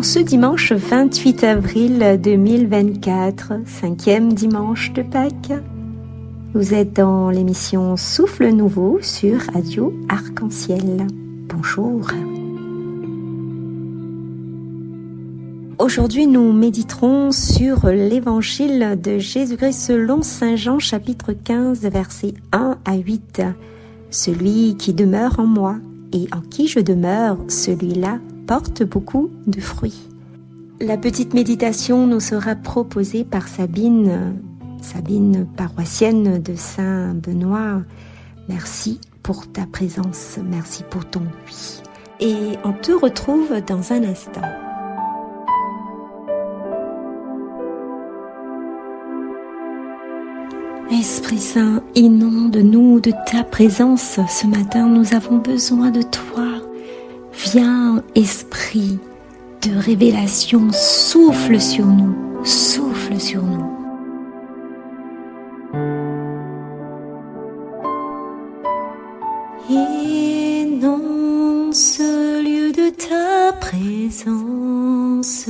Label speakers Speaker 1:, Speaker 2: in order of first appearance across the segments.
Speaker 1: ce dimanche 28 avril 2024, 5e dimanche de Pâques. Vous êtes dans l'émission Souffle Nouveau sur Radio Arc-en-Ciel. Bonjour. Aujourd'hui, nous méditerons sur l'évangile de Jésus-Christ selon Saint Jean, chapitre 15, versets 1 à 8. Celui qui demeure en moi et en qui je demeure, celui-là porte beaucoup de fruits. La petite méditation nous sera proposée par Sabine paroissienne de Saint-Benoît. Merci pour ta présence, merci pour ton oui. Et on te retrouve dans un instant. Esprit Saint, inonde-nous de ta présence. Ce matin, nous avons besoin de toi. Viens, Esprit de révélation, souffle sur nous, souffle sur nous. Inonde ce lieu de ta présence.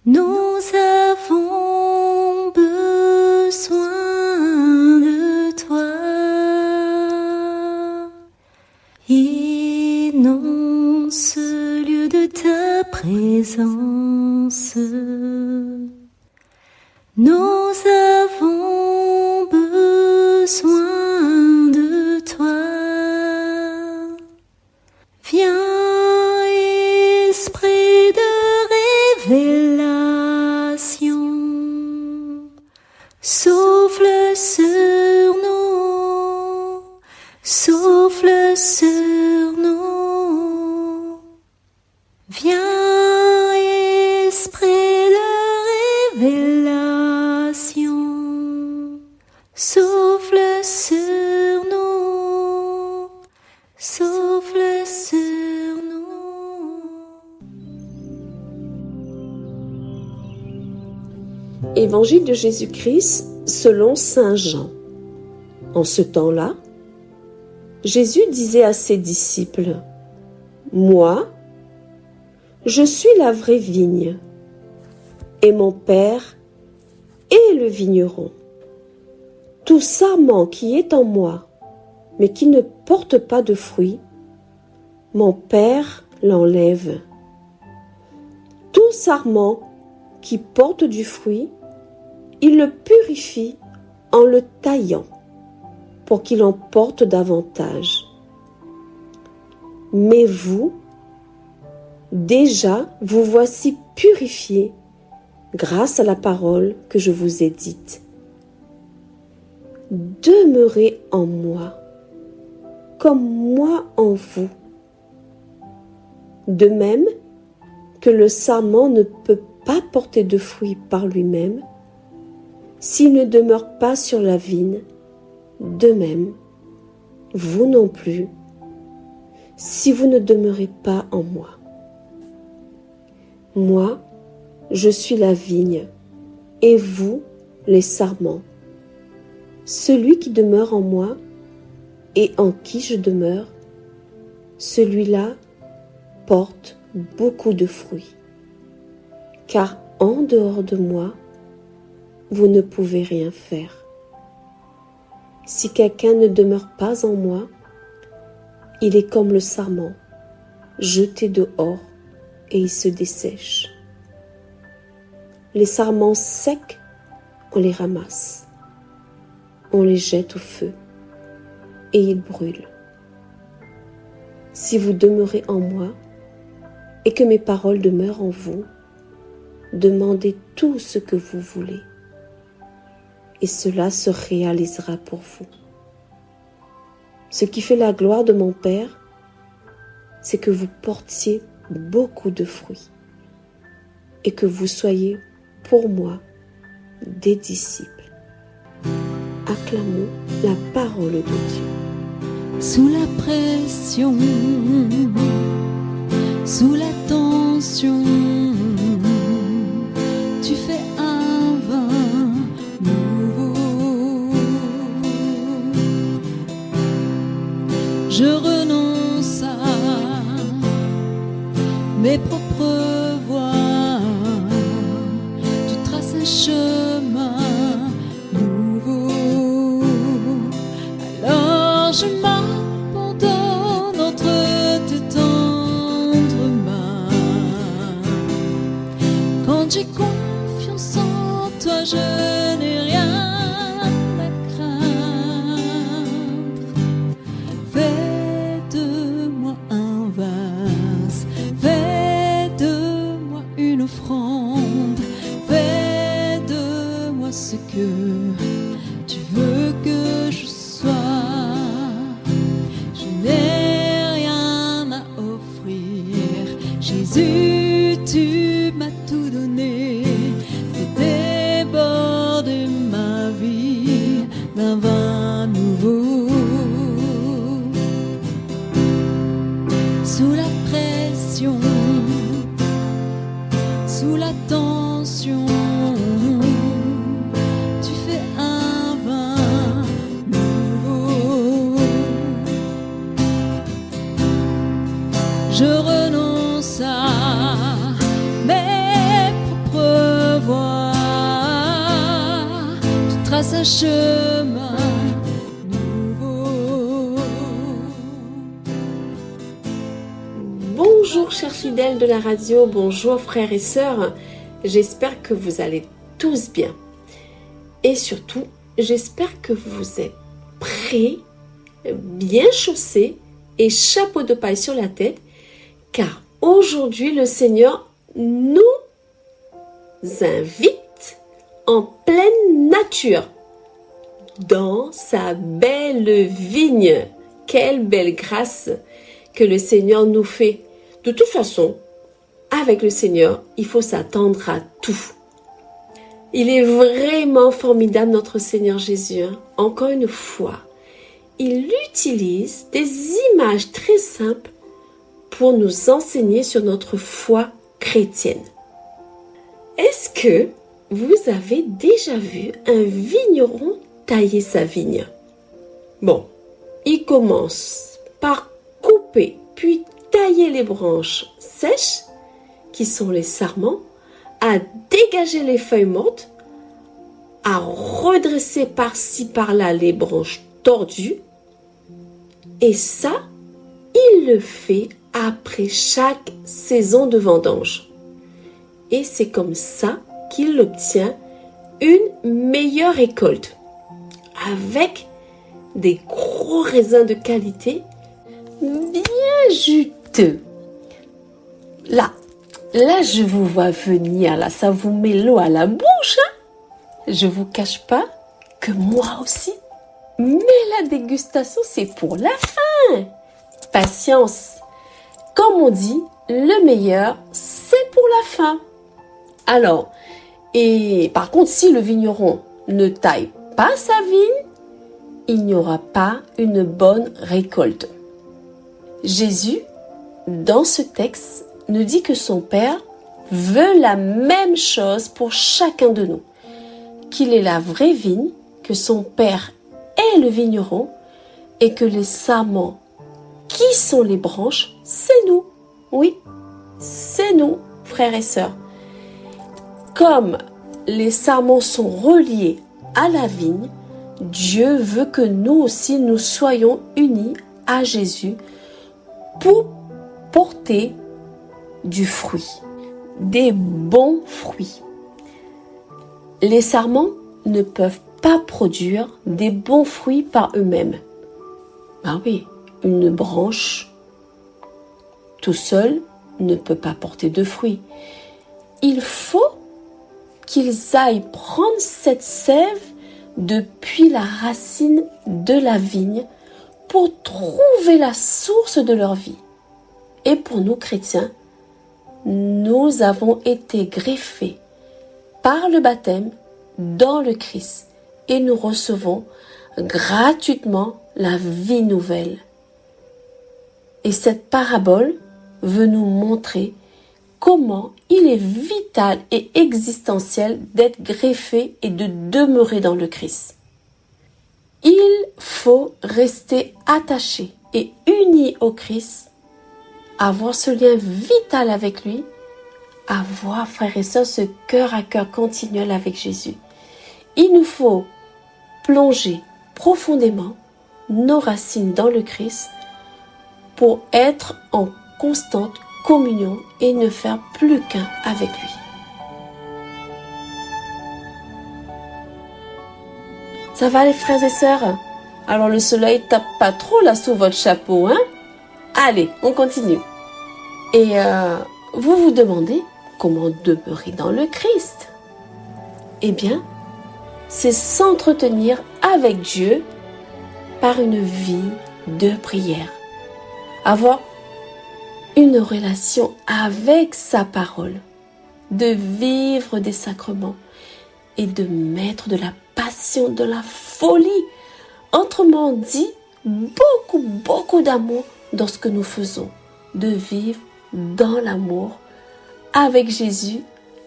Speaker 1: Nous avons besoin de toi. Inonde ce lieu de ta présence. Nous avons besoin de toi. Viens, Esprit de révélation, souffle sur nous, souffle sur nous. Viens, Esprit de révélation, souffle sur nous, souffle sur nous.
Speaker 2: Évangile de Jésus-Christ selon Saint Jean. En ce temps-là, Jésus disait à ses disciples : « Moi, je suis la vraie vigne, et mon Père est le vigneron. Tout sarment qui est en moi, mais qui ne porte pas de fruits, mon Père l'enlève. Tout sarment qui porte du fruit, il le purifie en le taillant, pour qu'il en porte davantage. Mais vous, déjà, vous voici purifiés grâce à la parole que je vous ai dite. Demeurez en moi, comme moi en vous. De même que le sarment ne peut pas porter de fruits par lui-même, s'il ne demeure pas sur la vigne, de même, vous non plus, si vous ne demeurez pas en moi. Moi, je suis la vigne, et vous, les sarments. Celui qui demeure en moi, et en qui je demeure, celui-là porte beaucoup de fruits. Car en dehors de moi, vous ne pouvez rien faire. Si quelqu'un ne demeure pas en moi, il est comme le sarment, jeté dehors et il se dessèche. Les sarments secs, on les ramasse, on les jette au feu et ils brûlent. Si vous demeurez en moi et que mes paroles demeurent en vous, demandez tout ce que vous voulez et cela se réalisera pour vous. Ce qui fait la gloire de mon Père, c'est que vous portiez beaucoup de fruits et que vous soyez pour moi des disciples. Acclamons la parole de Dieu.
Speaker 3: Sous la pression, sous la tension, tu fais un vin nouveau. Je renonce à mes propres voies. Tu traces un chemin nouveau. Alors je m'abandonne entre tes tendres mains. Quand j'ai confiance en toi, je n'ai rien à craindre. Fais de moi un vase, fais de moi une offrande, fais de moi ce que tu veux que je sois. Je n'ai rien à offrir, Jésus, tu m'as tout donné. Fais déborder ma vie d'un vin nouveau. Sous la pression, sous la tension, tu fais un vin nouveau. Je renonce à mes propres voies. Tu traces un chemin nouveau.
Speaker 2: Bonjour chers fidèles de la radio, bonjour frères et sœurs. J'espère que vous allez tous bien. Et surtout, j'espère que vous êtes prêts, bien chaussés et chapeau de paille sur la tête, car aujourd'hui le Seigneur nous invite en pleine nature, dans sa belle vigne. Quelle belle grâce que le Seigneur nous fait. De toute façon, avec le Seigneur, il faut s'attendre à tout. Il est vraiment formidable, notre Seigneur Jésus. Encore une fois, il utilise des images très simples pour nous enseigner sur notre foi chrétienne. Est-ce que vous avez déjà vu un vigneron tailler sa vigne? Bon, il commence par couper puis tailler les branches sèches, qui sont les sarments, à dégager les feuilles mortes, à redresser par-ci par-là les branches tordues. Et ça, il le fait après chaque saison de vendange. Et c'est comme ça qu'il obtient une meilleure récolte, avec des gros raisins de qualité, bien juteux. Là, je vous vois venir, là, ça vous met l'eau à la bouche, hein? Je vous cache pas que moi aussi, mais la dégustation, c'est pour la fin. Patience. Comme on dit, le meilleur, c'est pour la fin. Alors, et par contre, si le vigneron ne taille pas sa vigne, il n'y aura pas une bonne récolte. Jésus, dans ce texte, nous dit que son Père veut la même chose pour chacun de nous, qu'il est la vraie vigne, que son Père est le vigneron et que les sarments qui sont les branches, c'est nous. Oui, c'est nous, frères et sœurs. Comme les sarments sont reliés à la vigne, Dieu veut que nous aussi nous soyons unis à Jésus pour porter du fruit, des bons fruits. Les sarments ne peuvent pas produire des bons fruits par eux-mêmes. Ah oui, une branche tout seul ne peut pas porter de fruits. Il faut qu'ils aillent prendre cette sève depuis la racine de la vigne pour trouver la source de leur vie. Et pour nous chrétiens, nous avons été greffés par le baptême dans le Christ et nous recevons gratuitement la vie nouvelle. Et cette parabole veut nous montrer comment il est vital et existentiel d'être greffé et de demeurer dans le Christ. Il faut rester attaché et uni au Christ avoir ce lien vital avec lui, avoir, frères et sœurs, ce cœur à cœur continuel avec Jésus. Il nous faut plonger profondément nos racines dans le Christ pour être en constante communion et ne faire plus qu'un avec lui. Ça va les frères et sœurs? Alors le soleil tape pas trop là sous votre chapeau, hein? Allez, on continue. Et vous vous demandez comment demeurer dans le Christ? Eh bien, c'est s'entretenir avec Dieu par une vie de prière. Avoir une relation avec sa parole, de vivre des sacrements et de mettre de la passion, de la folie. Autrement dit, beaucoup d'amour dans ce que nous faisons, de vivre dans l'amour avec Jésus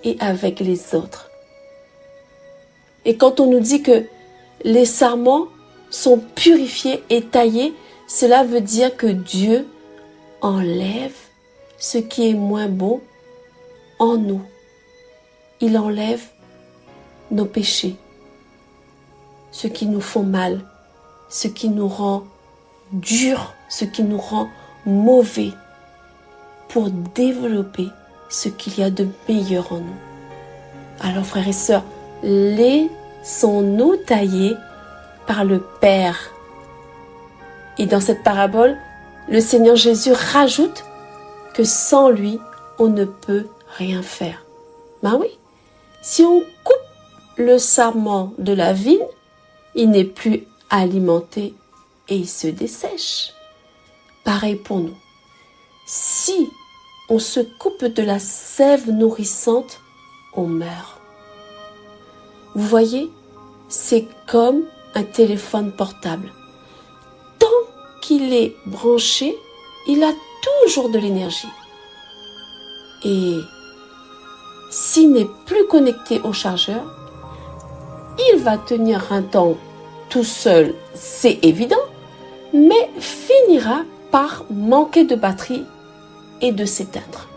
Speaker 2: et avec les autres. Et quand on nous dit que les sarments sont purifiés et taillés, cela veut dire que Dieu enlève ce qui est moins beau en nous. Il enlève nos péchés, ce qui nous font mal, ce qui nous rend durs, ce qui nous rend mauvais, pour développer ce qu'il y a de meilleur en nous. Alors frères et sœurs, laissons-nous tailler par le Père. Et dans cette parabole, le Seigneur Jésus rajoute que sans lui, on ne peut rien faire. Ben oui, si on coupe le sarment de la vigne, il n'est plus alimenté et il se dessèche. Pareil pour nous. Si on se coupe de la sève nourrissante, on meurt. Vous voyez, c'est comme un téléphone portable. Tant qu'il est branché, il a toujours de l'énergie. Et s'il n'est plus connecté au chargeur, il va tenir un temps tout seul, c'est évident, mais finira par manquer de batterie et de s'éteindre.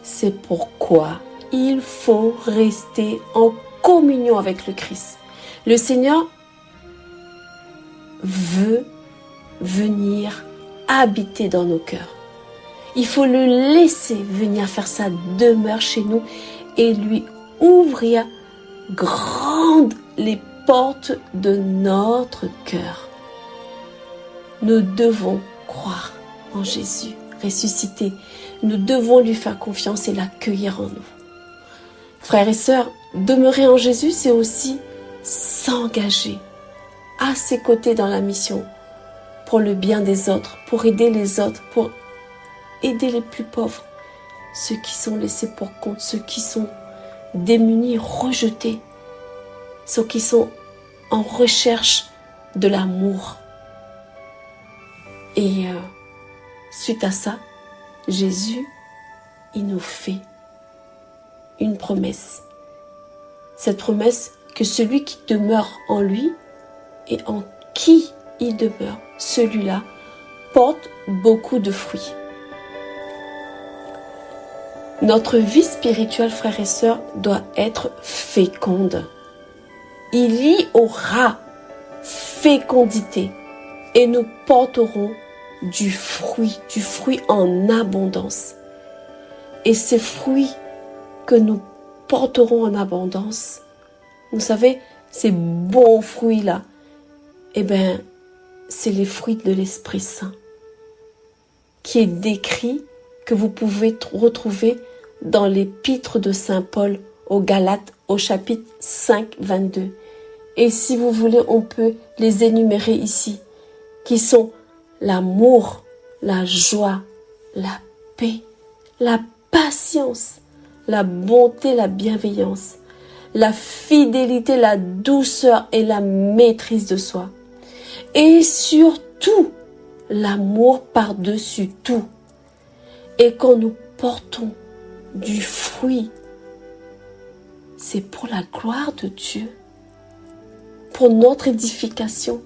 Speaker 2: C'est pourquoi il faut rester en communion avec le Christ. Le Seigneur veut venir habiter dans nos cœurs. Il faut le laisser venir faire sa demeure chez nous et lui ouvrir grandes les portes de notre cœur. Nous devons croire en Jésus ressuscité. Nous devons lui faire confiance et l'accueillir en nous. Frères et sœurs, demeurer en Jésus, c'est aussi s'engager à ses côtés dans la mission pour le bien des autres, pour aider les autres, pour aider les plus pauvres, ceux qui sont laissés pour compte, ceux qui sont démunis, rejetés, ceux qui sont en recherche de l'amour. Et suite à ça, Jésus, il nous fait une promesse. Cette promesse que celui qui demeure en lui et en qui il demeure, celui-là porte beaucoup de fruits. Notre vie spirituelle, frères et sœurs, doit être féconde. Il y aura fécondité et nous porterons du fruit en abondance. Et ces fruits que nous porterons en abondance, vous savez, ces bons fruits-là, eh bien, c'est les fruits de l'Esprit Saint qui est décrit, que vous pouvez retrouver dans l'épître de Saint Paul aux Galates au chapitre 5, 22. Et si vous voulez, on peut les énumérer ici, qui sont l'amour, la joie, la paix, la patience, la bonté, la bienveillance, la fidélité, la douceur et la maîtrise de soi. Et surtout, l'amour par-dessus tout. Et quand nous portons du fruit, c'est pour la gloire de Dieu, pour notre édification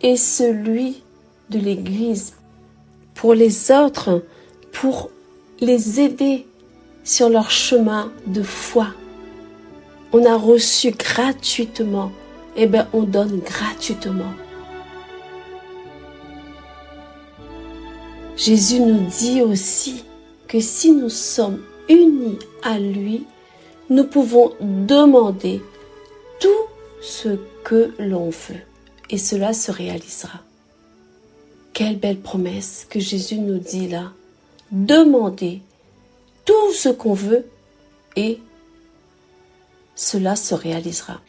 Speaker 2: et celui de l'Église. Pour les autres, pour les aider sur leur chemin de foi. On a reçu gratuitement, eh bien on donne gratuitement. Jésus nous dit aussi que si nous sommes unis à lui, nous pouvons demander tout ce que l'on veut et cela se réalisera. Quelle belle promesse que Jésus nous dit là. Demandez tout ce qu'on veut et cela se réalisera.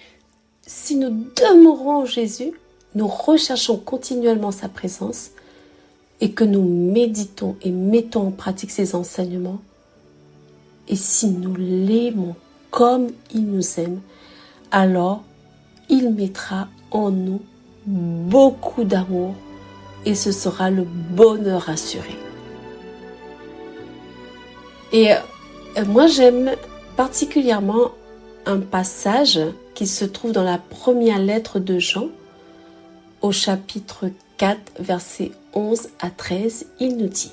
Speaker 2: Si nous demeurons en Jésus, nous recherchons continuellement sa présence et que nous méditons et mettons en pratique ses enseignements, et si nous l'aimons comme il nous aime, alors il mettra en nous beaucoup d'amour et ce sera le bonheur assuré. Et moi j'aime particulièrement un passage qui se trouve dans la première lettre de Jean, au chapitre 4, versets 11 à 13, il nous dit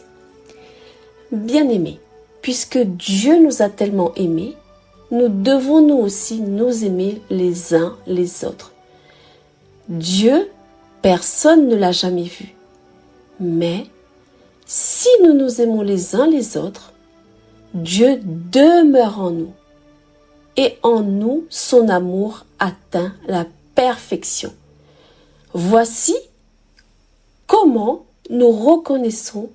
Speaker 2: « Bien-aimés, puisque Dieu nous a tellement aimés, nous devons nous aussi nous aimer les uns les autres. Dieu, personne ne l'a jamais vu. Mais si nous nous aimons les uns les autres, Dieu demeure en nous. Et en nous, son amour atteint la perfection. Voici comment nous reconnaissons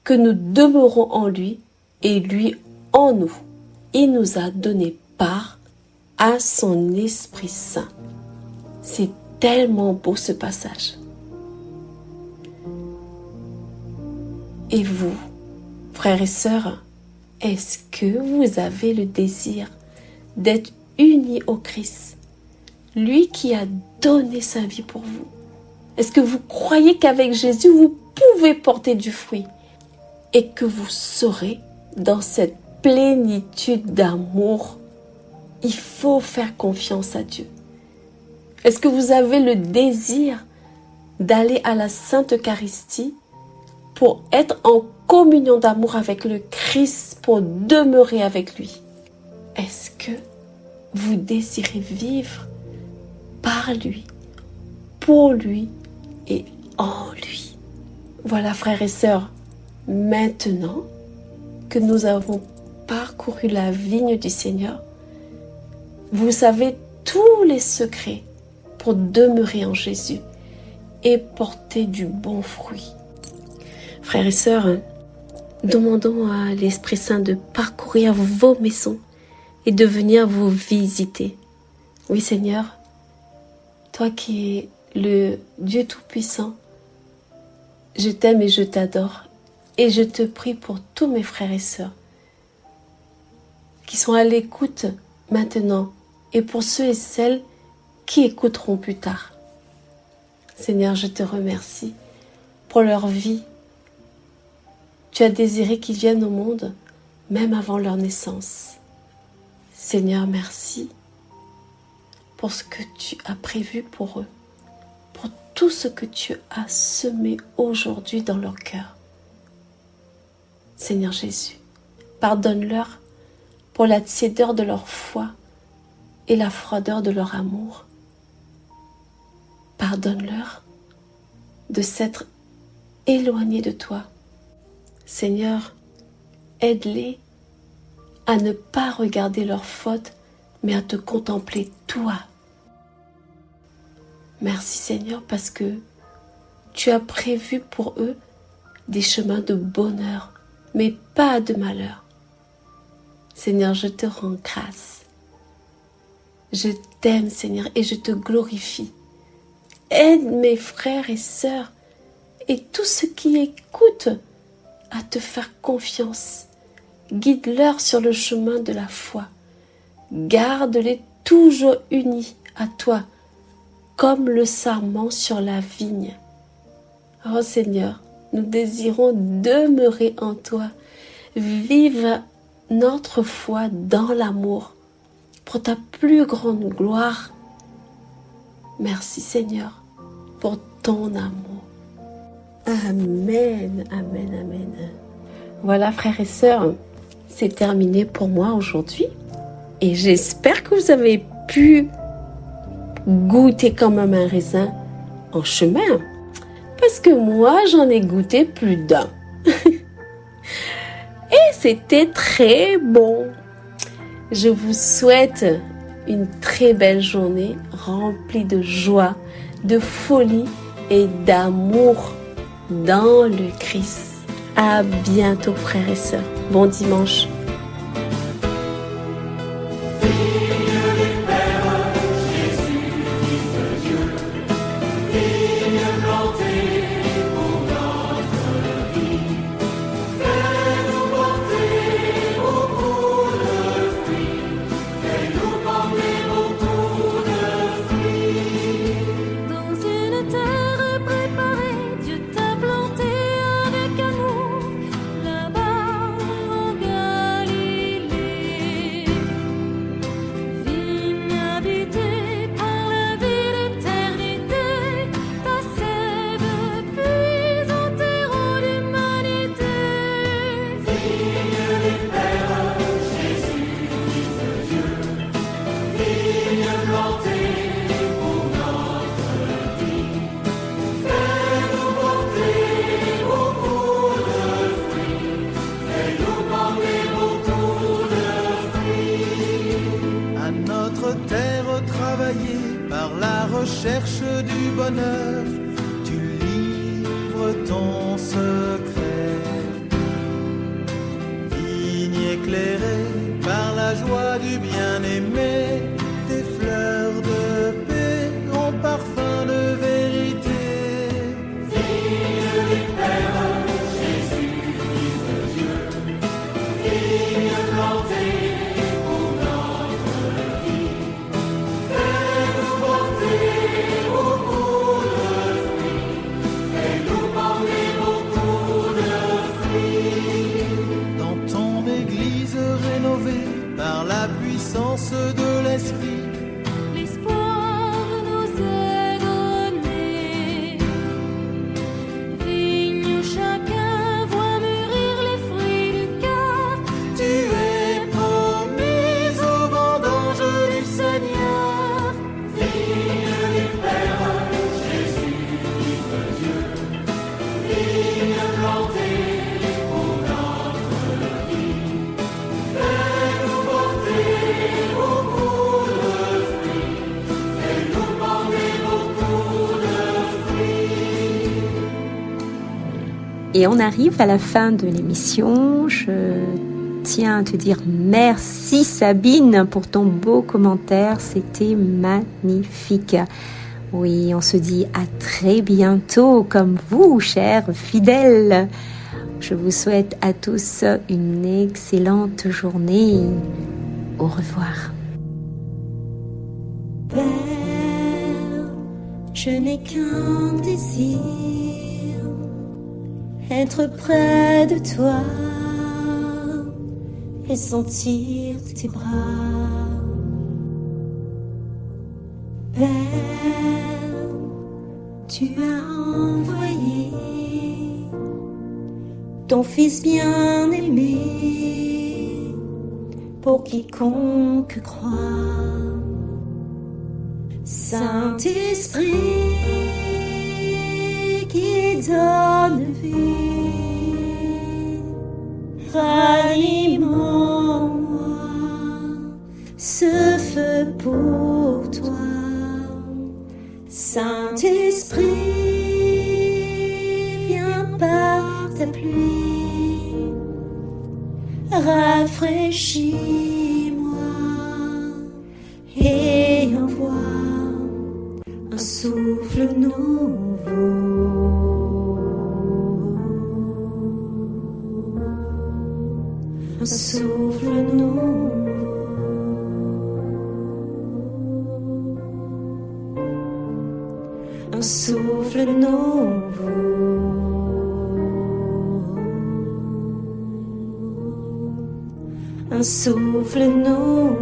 Speaker 2: que nous demeurons en lui et lui en nous. Il nous a donné part à son Esprit Saint. C'est tellement beau ce passage. Et vous, frères et sœurs, est-ce que vous avez le désir d'être unis au Christ, lui qui a donné sa vie pour vous? Est-ce que vous croyez qu'avec Jésus, vous pouvez porter du fruit et que vous serez dans cette plénitude d'amour? Il faut faire confiance à Dieu. Est-ce que vous avez le désir d'aller à la Sainte Eucharistie pour être en communion d'amour avec le Christ, pour demeurer avec lui? Est-ce que vous désirez vivre par lui, pour lui et en lui? Voilà, frères et sœurs, maintenant que nous avons parcouru la vigne du Seigneur, vous savez tous les secrets pour demeurer en Jésus et porter du bon fruit. Frères et sœurs, demandons à l'Esprit Saint de parcourir vos maisons et de venir vous visiter. Oui Seigneur, toi qui es le Dieu Tout-Puissant, je t'aime et je t'adore et je te prie pour tous mes frères et sœurs qui sont à l'écoute maintenant et pour ceux et celles qui écouteront plus tard. Seigneur, je te remercie pour leur vie. Tu as désiré qu'ils viennent au monde même avant leur naissance. Seigneur, merci pour ce que tu as prévu pour eux, pour tout ce que tu as semé aujourd'hui dans leur cœur. Seigneur Jésus, pardonne-leur pour la tiédeur de leur foi et la froideur de leur amour. Pardonne-leur de s'être éloignés de toi. Seigneur, aide-les à ne pas regarder leurs fautes, mais à te contempler toi. Merci Seigneur parce que tu as prévu pour eux des chemins de bonheur, mais pas de malheur. Seigneur, je te rends grâce. Je t'aime Seigneur et je te glorifie. Aide mes frères et sœurs et tous ceux qui écoutent à te faire confiance. Guide-leur sur le chemin de la foi. Garde-les toujours unis à toi, comme le sarment sur la vigne. Oh Seigneur, nous désirons demeurer en toi. Vive notre foi dans l'amour, pour ta plus grande gloire. Merci Seigneur, pour ton amour. Amen, amen, amen. Voilà, frères et sœurs, c'est terminé pour moi aujourd'hui. Et j'espère que vous avez pu goûter quand même un raisin en chemin. Parce que moi, j'en ai goûté plus d'un. Et c'était très bon. Je vous souhaite une très belle journée remplie de joie, de folie et d'amour dans le Christ. À bientôt, frères et sœurs. Bon dimanche.
Speaker 4: Dans une terre préparée, Dieu t'a planté avec amour, là-bas en Galilée. Vigne habitée par la vie d'éternité, ta sève puise en terreau d'humanité. Vigne du Père, Jésus, Fils de Dieu, vigne plantée.
Speaker 5: À notre terre travaillée par la recherche du bonheur, tu livres ton secret. Vigne éclairée par la joie du bien-aimé, tes fleurs de paix ont parfum de vérité. Vigne du Père, Jésus, Fils de Dieu, vigne plantée. Dans ton église rénovée par la puissance de l'Esprit,
Speaker 4: L'espoir nous est donné. Vigne où chacun voit mûrir les fruits du cœur.
Speaker 5: tu es promise aux vendanges du Seigneur.
Speaker 4: Vigne du Père, Jésus, Fils de Dieu, vigne plantée.
Speaker 1: Et on arrive à la fin de l'émission. Je tiens à te dire merci Sabine pour ton beau commentaire. C'était magnifique. Oui, on se dit à très bientôt comme vous, chers fidèles. Je vous souhaite à tous une excellente journée. Au revoir.
Speaker 4: Père, je n'ai qu'un désir, être près de toi et sentir tes bras. Père, tu as envoyé ton Fils bien-aimé pour quiconque croit. Saint-Esprit qui donne vie, ranime en moi ce feu pour toi. Saint-Esprit, viens par ta pluie, rafraîchis-moi et envoie un souffle nouveau. Un souffle nouveau. Un souffle nouveau. Un souffle nouveau.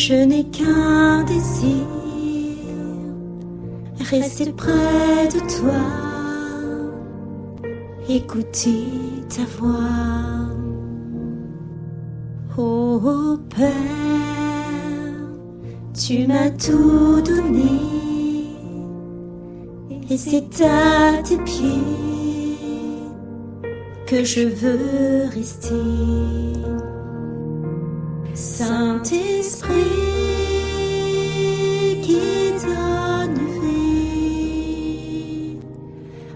Speaker 1: Je n'ai qu'un désir, rester près de toi, écouter ta voix. Oh Père, tu m'as tout donné, et c'est à tes pieds que je veux rester. Saint-Esprit qui donne vie,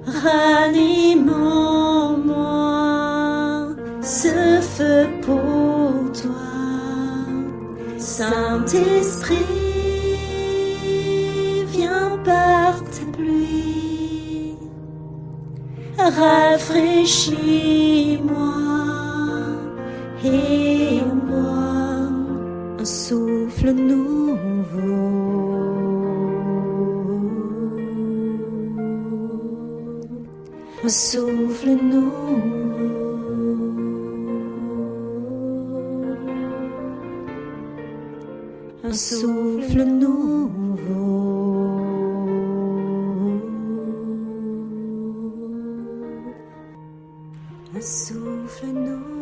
Speaker 1: ranime en moi ce feu pour toi. Saint-Esprit, viens par ta pluie, rafraîchis-moi et en moi un souffle nouveau. Un souffle nouveau. Un souffle nouveau. Un souffle nouveau.